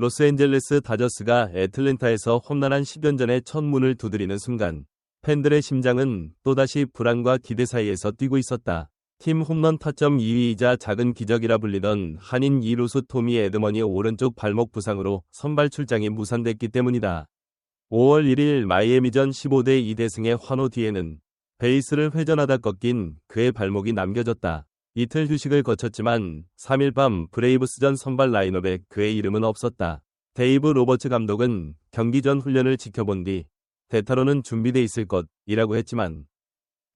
로스앤젤레스 다저스가 애틀랜타에서 험난한 10연전의 첫 문을 두드리는 순간 팬들의 심장은 또다시 불안과 기대 사이에서 뛰고 있었다. 팀 홈런 타점 2위이자 작은 기적이라 불리던 한인 2루수 토미 에드먼이 오른쪽 발목 부상으로 선발 출장이 무산됐기 때문이다. 5월 1일 마이애미전 15대 2 대승의 환호 뒤에는 베이스를 회전하다 꺾인 그의 발목이 남겨졌다. 이틀 휴식을 거쳤지만 3일 밤 브레이브스전 선발 라인업에 그의 이름은 없었다. 데이브 로버츠 감독은 경기 전 훈련을 지켜본 뒤 대타로는 준비돼 있을 것이라고 했지만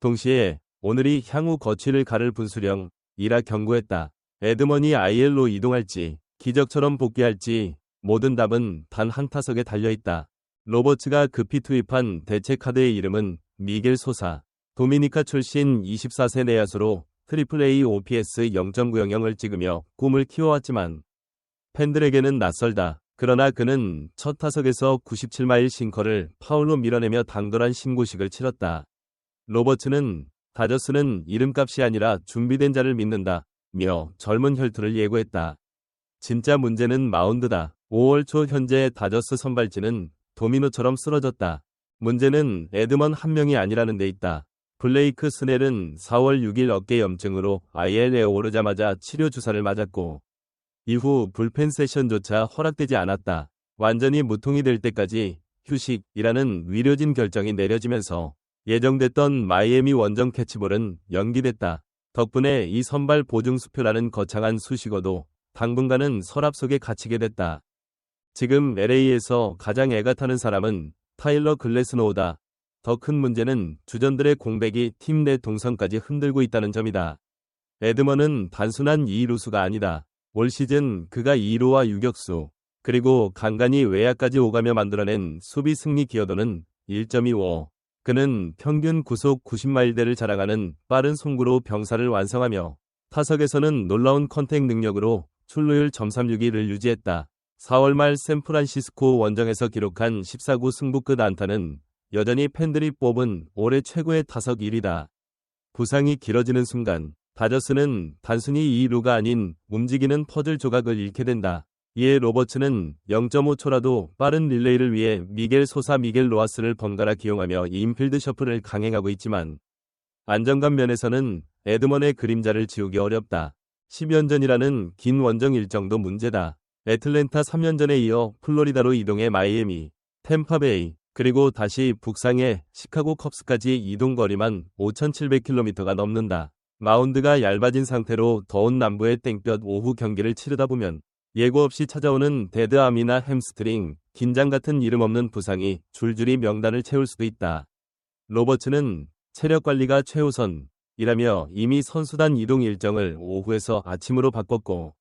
동시에 오늘이 향후 거취를 가를 분수령이라 경고했다. 에드먼이 IL로 이동할지 기적처럼 복귀할지 모든 답은 단 한 타석에 달려있다. 로버츠가 급히 투입한 대체 카드의 이름은 미겔 소사. 도미니카 출신 24세 내야수로 트리플A OPS 0.900을 찍으며 꿈을 키워왔지만 팬들에게는 낯설다. 그러나 그는 첫 타석에서 97마일 싱커를 파울로 밀어내며 당돌한 신고식을 치렀다. 로버츠는 다저스는 이름값이 아니라 준비된 자를 믿는다며 젊은 혈투를 예고했다. 진짜 문제는 마운드다. 5월 초 현재 다저스 선발진은 도미노처럼 쓰러졌다. 문제는 에드먼 한 명이 아니라는 데 있다. 블레이크 스넬은 4월 6일 어깨 염증으로 IL에 오르자마자 치료 주사를 맞았고 이후 불펜 세션조차 허락되지 않았다. 완전히 무통이 될 때까지 휴식이라는 위려진 결정이 내려지면서 예정됐던 마이애미 원정 캐치볼은 연기됐다. 덕분에 이 선발 보증 수표라는 거창한 수식어도 당분간은 서랍 속에 갇히게 됐다. 지금 LA에서 가장 애가 타는 사람은 타일러 글래스노우다. 더 큰 문제는 주전들의 공백이 팀 내 동선까지 흔들고 있다는 점이다. 에드먼은 단순한 2루수가 아니다. 올 시즌 그가 2루와 유격수 그리고 간간히 외야까지 오가며 만들어낸 수비 승리 기여도는 1.25. 그는 평균 구속 90마일대를 자랑하는 빠른 송구로 병사를 완성하며 타석에서는 놀라운 컨택 능력으로 출루율 .361을 유지했다. 4월 말 샌프란시스코 원정에서 기록한 14구 승부 끝 안타는 여전히 팬들이 뽑은 올해 최고의 타석 1위다. 부상이 길어지는 순간 다저스는 단순히 2루가 아닌 움직이는 퍼즐 조각을 잃게 된다. 이에 로버츠는 0.5초라도 빠른 릴레이를 위해 미겔 소사 미겔 로하스를 번갈아 기용하며 인필드 셔플을 강행하고 있지만 안정감 면에서는 에드먼의 그림자를 지우기 어렵다. 10연전이라는 긴 원정 일정도 문제다. 애틀랜타 3연전에 이어 플로리다로 이동해 마이애미, 템파베이, 그리고 다시 북상해 시카고 컵스까지 이동 거리만 5,700km가 넘는다. 마운드가 얇아진 상태로 더운 남부의 땡볕 오후 경기를 치르다 보면 예고 없이 찾아오는 데드암이나 햄스트링, 긴장 같은 이름 없는 부상이 줄줄이 명단을 채울 수도 있다. 로버츠는 체력 관리가 최우선이라며 이미 선수단 이동 일정을 오후에서 아침으로 바꿨고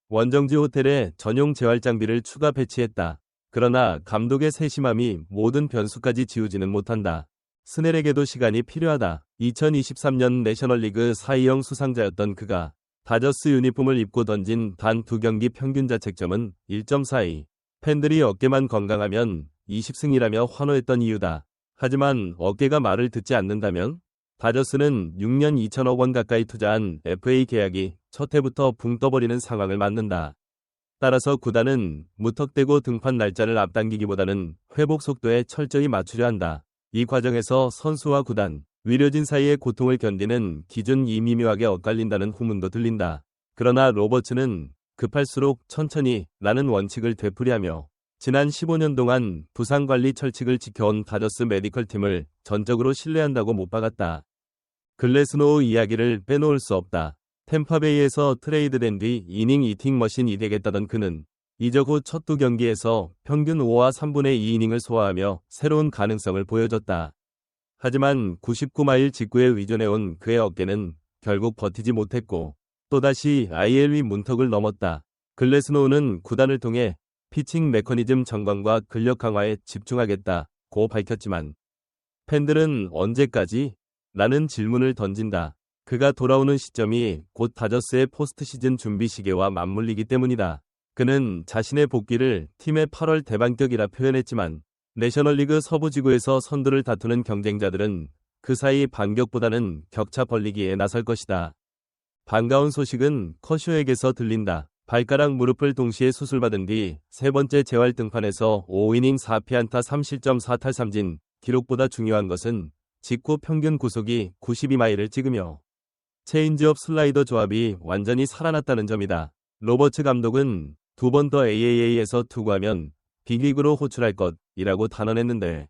원정지 호텔에 전용 재활 장비를 추가 배치했다. 그러나 감독의 세심함이 모든 변수까지 지우지는 못한다. 스넬에게도 시간이 필요하다. 2023년 내셔널리그 사 이형 수상자였던 그가 다저스 유니폼을 입고 던진 단 2경기 평균 자책점은 1.42. 팬들이 어깨만 건강하면 20승이라며 환호했던 이유다. 하지만 어깨가 말을 듣지 않는다면? 다저스는 6년 2천억 원 가까이 투자한 FA 계약이 첫 해부터 붕 떠버리는 상황을 맞는다. 따라서 구단은 무턱대고 등판 날짜를 앞당기기보다는 회복 속도에 철저히 맞추려 한다. 이 과정에서 선수와 구단, 위려진 사이의 고통을 견디는 기준이 미묘하게 엇갈린다는 후문도 들린다. 그러나 로버츠는 급할수록 천천히 라는 원칙을 되풀이하며 지난 15년 동안 부상관리 철칙을 지켜온 다저스 메디컬 팀을 전적으로 신뢰한다고 못 박았다. 글래스노우 이야기를 빼놓을 수 없다. 템파베이에서 트레이드된 뒤 이닝 이팅 머신이 되겠다던 그는 이적 후 첫 2경기에서 평균 5와 3분의 2이닝을 소화하며 새로운 가능성을 보여줬다. 하지만 99마일 직구에 의존해온 그의 어깨는 결국 버티지 못했고 또다시 IL위 문턱을 넘었다. 글래스노우는 구단을 통해 피칭 메커니즘 전관과 근력 강화에 집중하겠다고 밝혔지만 팬들은 언제까지? 라는 질문을 던진다. 그가 돌아오는 시점이 곧 다저스의 포스트 시즌 준비 시기와 맞물리기 때문이다. 그는 자신의 복귀를 팀의 8월 대반격이라 표현했지만 내셔널리그 서부지구에서 선두를 다투는 경쟁자들은 그 사이 반격보다는 격차 벌리기에 나설 것이다. 반가운 소식은 커쇼에게서 들린다. 발가락 무릎을 동시에 수술받은 뒤 세 번째 재활 등판에서 5이닝 4피안타 3실점 4탈3진, 기록보다 중요한 것은 직구 평균 구속이 92마일을 찍으며 체인지업 슬라이더 조합이 완전히 살아났다는 점이다. 로버츠 감독은 두 번 더 AAA에서 투구하면 빅리그로 호출할 것이라고 단언했는데,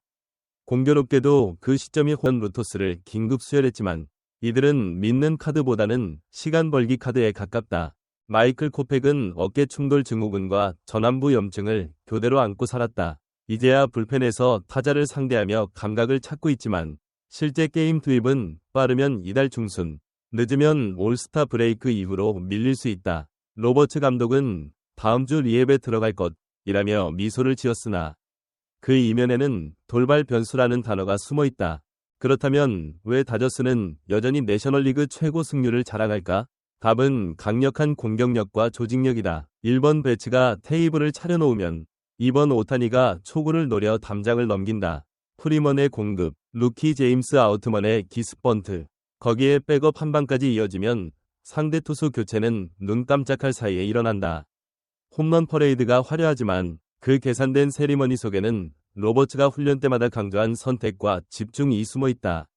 공교롭게도 그 시점이 후원 루토스를 긴급 수혈했지만 이들은 믿는 카드보다는 시간 벌기 카드에 가깝다. 마이클 코펙은 어깨 충돌 증후군과 전완부 염증을 교대로 안고 살았다. 이제야 불펜에서 타자를 상대하며 감각을 찾고 있지만 실제 게임 투입은 빠르면 이달 중순, 늦으면 올스타 브레이크 이후로 밀릴 수 있다. 로버츠 감독은 다음 주 리헵에 들어갈 것이라며 미소를 지었으나 그 이면에는 돌발 변수라는 단어가 숨어 있다. 그렇다면 왜 다저스는 여전히 내셔널리그 최고 승률을 자랑할까? 답은 강력한 공격력과 조직력이다. 1번 배츠가 테이블을 차려놓으면 2번 오타니가 초구를 노려 담장을 넘긴다. 프리먼의 공급, 루키 제임스 아우트먼의 기습번트, 거기에 백업 한 방까지 이어지면 상대 투수 교체는 눈 깜짝할 사이에 일어난다. 홈런 퍼레이드가 화려하지만 그 계산된 세리머니 속에는 로버츠가 훈련 때마다 강조한 선택과 집중이 숨어 있다.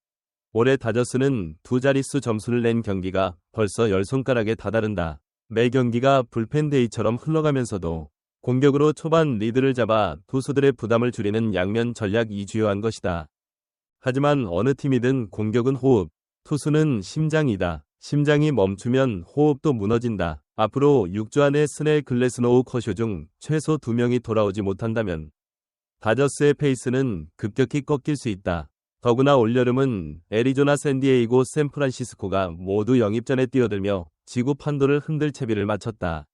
올해 다저스는 두 자릿수 점수를 낸 경기가 벌써 10손가락에 다다른다. 매 경기가 불펜 데이처럼 흘러가면서도 공격으로 초반 리드를 잡아 투수들의 부담을 줄이는 양면 전략이 주요한 것이다. 하지만 어느 팀이든 공격은 호흡, 투수는 심장이다. 심장이 멈추면 호흡도 무너진다. 앞으로 6주 안에 스넬, 글래스노우, 커쇼 중 최소 2명이 돌아오지 못한다면 다저스의 페이스는 급격히 꺾일 수 있다. 더구나 올여름은 애리조나, 샌디에이고, 샌프란시스코가 모두 영입전에 뛰어들며 지구 판도를 흔들 채비를 마쳤다.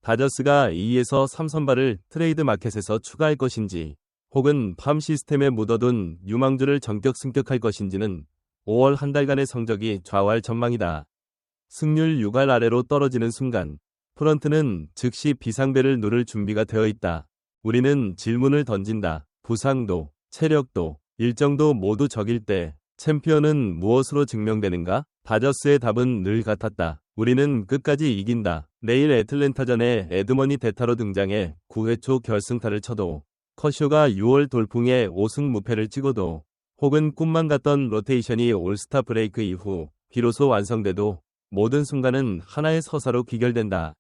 다저스가 2에서 3선발을 트레이드 마켓에서 추가할 것인지 혹은 팜 시스템에 묻어둔 유망주를 전격 승격할 것인지는 5월 한 달간의 성적이 좌우할 전망이다. 승률 6할 아래로 떨어지는 순간 프런트는 즉시 비상벨을 누를 준비가 되어 있다. 우리는 질문을 던진다. 부상도, 체력도, 일정도 모두 적일 때 챔피언은 무엇으로 증명되는가? 다저스의 답은 늘 같았다. 우리는 끝까지 이긴다. 내일 애틀랜타전에 에드머니 대타로 등장해 9회 초 결승타를 쳐도, 커쇼가 6월 돌풍에 5승 무패를 찍어도, 혹은 꿈만 같던 로테이션이 올스타 브레이크 이후 비로소 완성돼도 모든 순간은 하나의 서사로 귀결된다.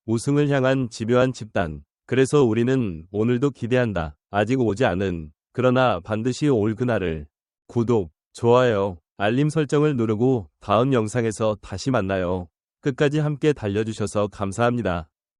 우승을 향한 집요한 집단. 그래서 우리는 오늘도 기대한다. 아직 오지 않은, 그러나 반드시 올 그날을. 구독, 좋아요, 알림 설정을 누르고 다음 영상에서 다시 만나요. 끝까지 함께 달려주셔서 감사합니다.